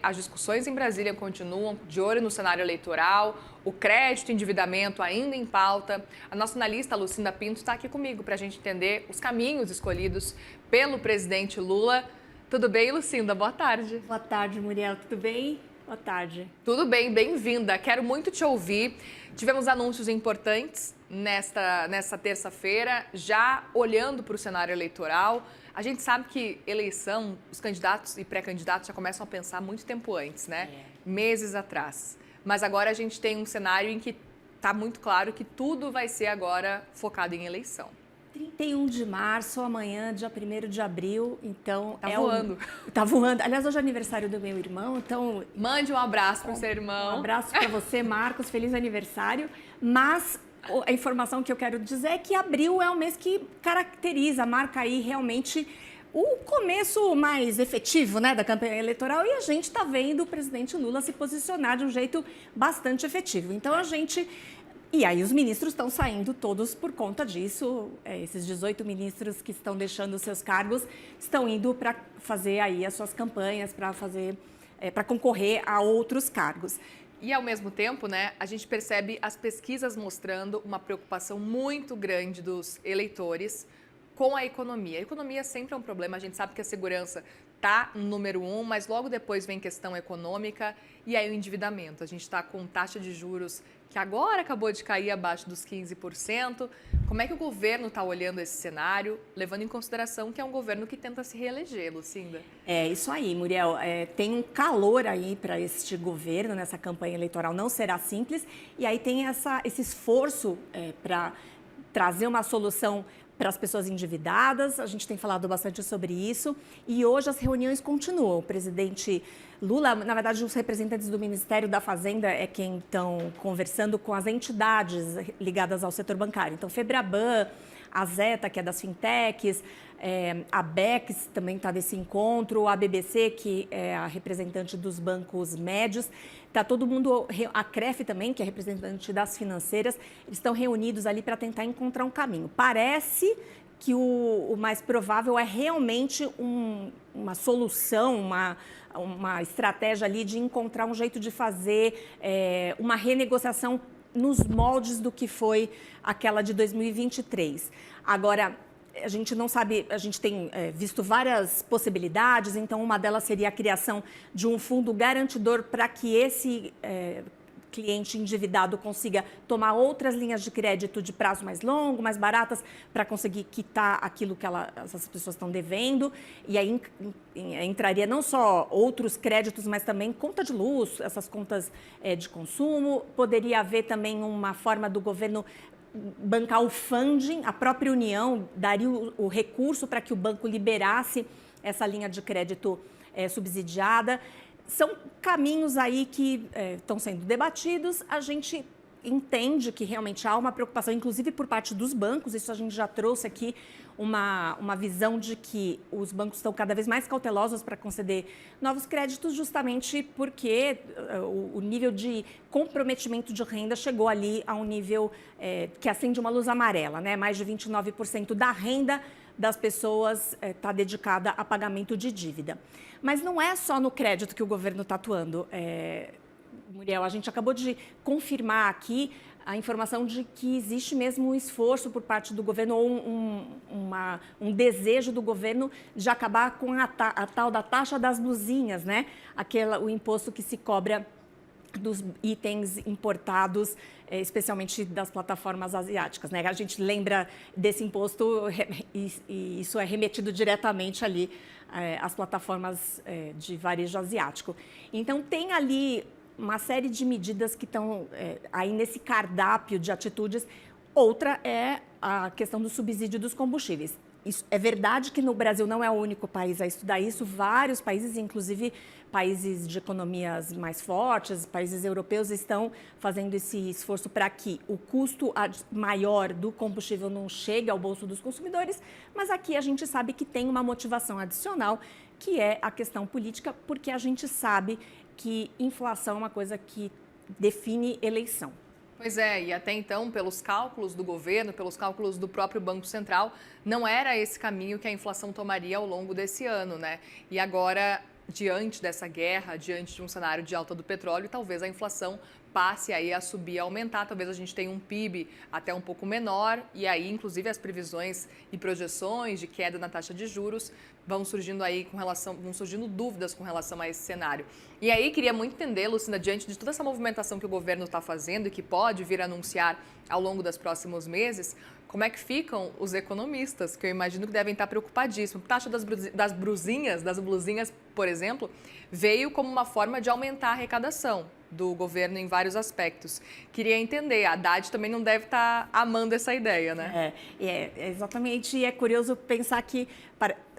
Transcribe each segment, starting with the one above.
As discussões em Brasília continuam de olho no cenário eleitoral, o crédito e endividamento ainda em pauta. A nossa analista Lucinda Pinto está aqui comigo para a gente entender os caminhos escolhidos pelo presidente Lula. Tudo bem, Lucinda? Boa tarde. Boa tarde, Muriel. Tudo bem? Boa tarde. Tudo bem, bem-vinda. Quero muito te ouvir. Tivemos anúncios importantes nesta terça-feira, já olhando para o cenário eleitoral. A gente sabe que eleição, os candidatos e pré-candidatos já começam a pensar muito tempo antes, né? Meses atrás. Mas agora a gente tem um cenário em que está muito claro que tudo vai ser agora focado em eleição. 31 de março, amanhã, dia 1º de abril, então... Tá voando. Tá voando. Aliás, hoje é aniversário do meu irmão, então... Mande um abraço para o seu irmão. Um abraço para você, Marcos, feliz aniversário. Mas a informação que eu quero dizer é que abril é um mês que caracteriza, marca aí realmente o começo mais efetivo, né, da campanha eleitoral, e a gente está vendo o presidente Lula se posicionar de um jeito bastante efetivo. Então, E aí os ministros estão saindo todos por conta disso. Esses 18 ministros que estão deixando os seus cargos estão indo para fazer aí as suas campanhas, para concorrer a outros cargos. E, ao mesmo tempo, né, a gente percebe as pesquisas mostrando uma preocupação muito grande dos eleitores com a economia. A economia sempre é um problema, a gente sabe que a segurança está no número 1, mas logo depois vem questão econômica e aí o endividamento. A gente está com taxa de juros que agora acabou de cair abaixo dos 15%. Como é que o governo está olhando esse cenário, levando em consideração que é um governo que tenta se reeleger, Lucinda? É isso aí, Muriel. Tem um calor aí para este governo, nessa campanha eleitoral não será simples, e aí tem esse esforço para trazer uma solução para as pessoas endividadas. A gente tem falado bastante sobre isso e hoje as reuniões continuam. O presidente Lula, na verdade, os representantes do Ministério da Fazenda é quem estão conversando com as entidades ligadas ao setor bancário. Então, Febraban, a Zeta, que é das fintechs, a Bex também está nesse encontro, a BBC, que é a representante dos bancos médios. Está todo mundo, a CREF também, que é representante das financeiras, eles estão reunidos ali para tentar encontrar um caminho. Parece que o mais provável é realmente uma solução, uma estratégia ali de encontrar um jeito de fazer uma renegociação nos moldes do que foi aquela de 2023. Agora, a gente não sabe, a gente tem visto várias possibilidades, então uma delas seria a criação de um fundo garantidor para que esse cliente endividado consiga tomar outras linhas de crédito de prazo mais longo, mais baratas, para conseguir quitar aquilo que essas pessoas estão devendo. E aí entraria não só outros créditos, mas também conta de luz, essas contas de consumo. Poderia haver também uma forma do governo bancar o funding, a própria União daria o recurso para que o banco liberasse essa linha de crédito subsidiada. São caminhos aí que estão sendo debatidos. A gente entende que realmente há uma preocupação, inclusive por parte dos bancos, isso a gente já trouxe aqui, uma visão de que os bancos estão cada vez mais cautelosos para conceder novos créditos, justamente porque o nível de comprometimento de renda chegou ali a um nível que acende uma luz amarela, né? Mais de 29% da renda das pessoas está dedicada a pagamento de dívida. Mas não é só no crédito que o governo está atuando. Muriel, a gente acabou de confirmar aqui a informação de que existe mesmo um esforço por parte do governo ou um desejo do governo de acabar com a tal da taxa das blusinhas, né? O imposto que se cobra dos itens importados, especialmente das plataformas asiáticas, né? A gente lembra desse imposto e isso é remetido diretamente ali às plataformas de varejo asiático. Então, tem ali uma série de medidas que estão aí nesse cardápio de atitudes. Outra é a questão do subsídio dos combustíveis. Isso, é verdade que no Brasil não é o único país a estudar isso, vários países, inclusive países de economias mais fortes, países europeus, estão fazendo esse esforço para que o custo maior do combustível não chegue ao bolso dos consumidores, mas aqui a gente sabe que tem uma motivação adicional, que é a questão política, porque a gente sabe que inflação é uma coisa que define eleição. Pois é, e até então, pelos cálculos do governo, pelos cálculos do próprio Banco Central, não era esse caminho que a inflação tomaria ao longo desse ano, né? E agora diante dessa guerra, diante de um cenário de alta do petróleo, talvez a inflação passe aí a subir, a aumentar, talvez a gente tenha um PIB até um pouco menor e aí, inclusive, as previsões e projeções de queda na taxa de juros vão surgindo aí vão surgindo dúvidas com relação a esse cenário. E aí, queria muito entender, Lucinda, diante de toda essa movimentação que o governo está fazendo e que pode vir a anunciar ao longo dos próximos meses, como é que ficam os economistas, que eu imagino que devem estar preocupadíssimos. A taxa das blusinhas, por exemplo, veio como uma forma de aumentar a arrecadação do governo em vários aspectos. Queria entender, a Haddad também não deve estar amando essa ideia, né? Exatamente, e é curioso pensar que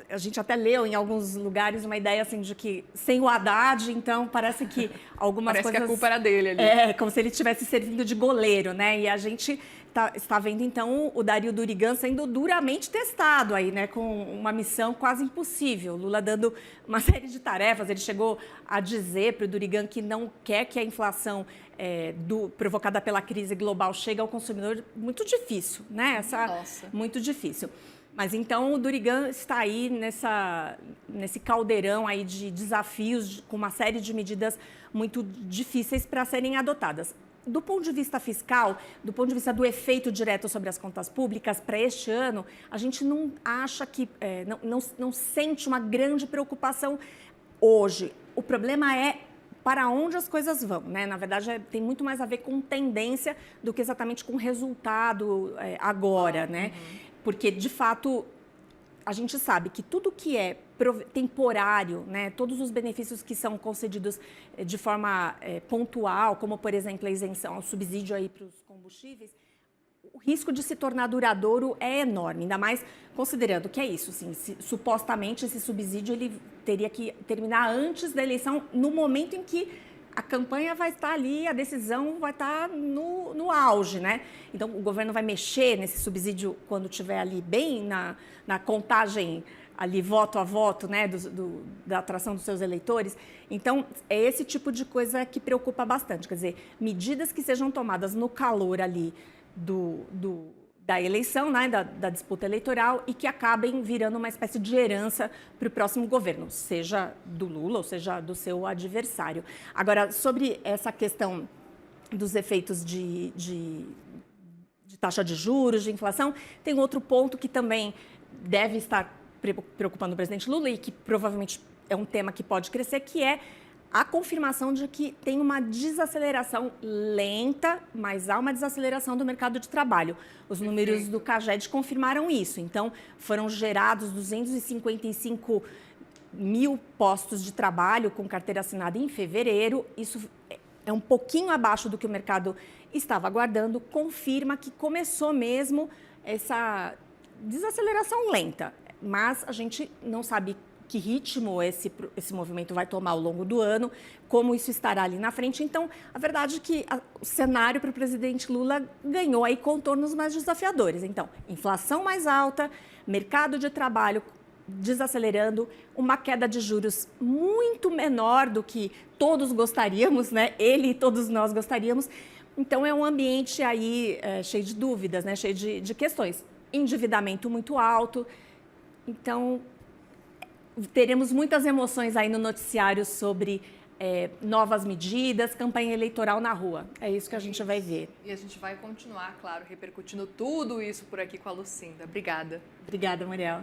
a gente até leu em alguns lugares uma ideia assim de que sem o Haddad, então parece que algumas parece coisas... que a culpa era dele ali. Como se ele estivesse servindo de goleiro, né? E a gente está vendo, então, o Dario Durigan sendo duramente testado aí, né? Com uma missão quase impossível. Lula dando uma série de tarefas. Ele chegou a dizer para o Durigan que não quer que a inflação provocada pela crise global chegue ao consumidor. Muito difícil, né? Muito difícil. Mas então o Durigan está aí nesse caldeirão aí de desafios, com uma série de medidas muito difíceis para serem adotadas. Do ponto de vista fiscal, do ponto de vista do efeito direto sobre as contas públicas para este ano, a gente não acha que, não sente uma grande preocupação hoje. O problema é para onde as coisas vão, né? Na verdade, tem muito mais a ver com tendência do que exatamente com resultado agora, né? Porque, de fato, a gente sabe que tudo que é temporário, né, todos os benefícios que são concedidos de forma pontual, como, por exemplo, a isenção, o subsídio aí para os combustíveis, o risco de se tornar duradouro é enorme, ainda mais considerando que é isso, assim, supostamente esse subsídio ele teria que terminar antes da eleição, no momento em que a campanha vai estar ali, a decisão vai estar no auge, né? Então, o governo vai mexer nesse subsídio quando estiver ali bem na contagem, ali voto a voto, né, da atração dos seus eleitores. Então, é esse tipo de coisa que preocupa bastante. Quer dizer, medidas que sejam tomadas no calor ali da eleição, né, da disputa eleitoral e que acabem virando uma espécie de herança para o próximo governo, seja do Lula ou seja do seu adversário. Agora, sobre essa questão dos efeitos de taxa de juros, de inflação, tem outro ponto que também deve estar preocupando o presidente Lula e que provavelmente é um tema que pode crescer, que é a confirmação de que tem uma desaceleração lenta, mas há uma desaceleração do mercado de trabalho. Os números do CAGED confirmaram isso. Então, foram gerados 255 mil postos de trabalho com carteira assinada em fevereiro. Isso é um pouquinho abaixo do que o mercado estava aguardando, confirma que começou mesmo essa desaceleração lenta. Mas a gente não sabe que ritmo esse movimento vai tomar ao longo do ano, como isso estará ali na frente. Então, a verdade é que o cenário para o presidente Lula ganhou aí contornos mais desafiadores. Então, inflação mais alta, mercado de trabalho desacelerando, uma queda de juros muito menor do que todos gostaríamos, né? Ele e todos nós gostaríamos. Então, é um ambiente aí cheio de dúvidas, né? Cheio de questões. Endividamento muito alto. Então, teremos muitas emoções aí no noticiário sobre novas medidas, campanha eleitoral na rua. É isso que a gente vai ver. E a gente vai continuar, claro, repercutindo tudo isso por aqui com a Lucinda. Obrigada. Obrigada, Muriel.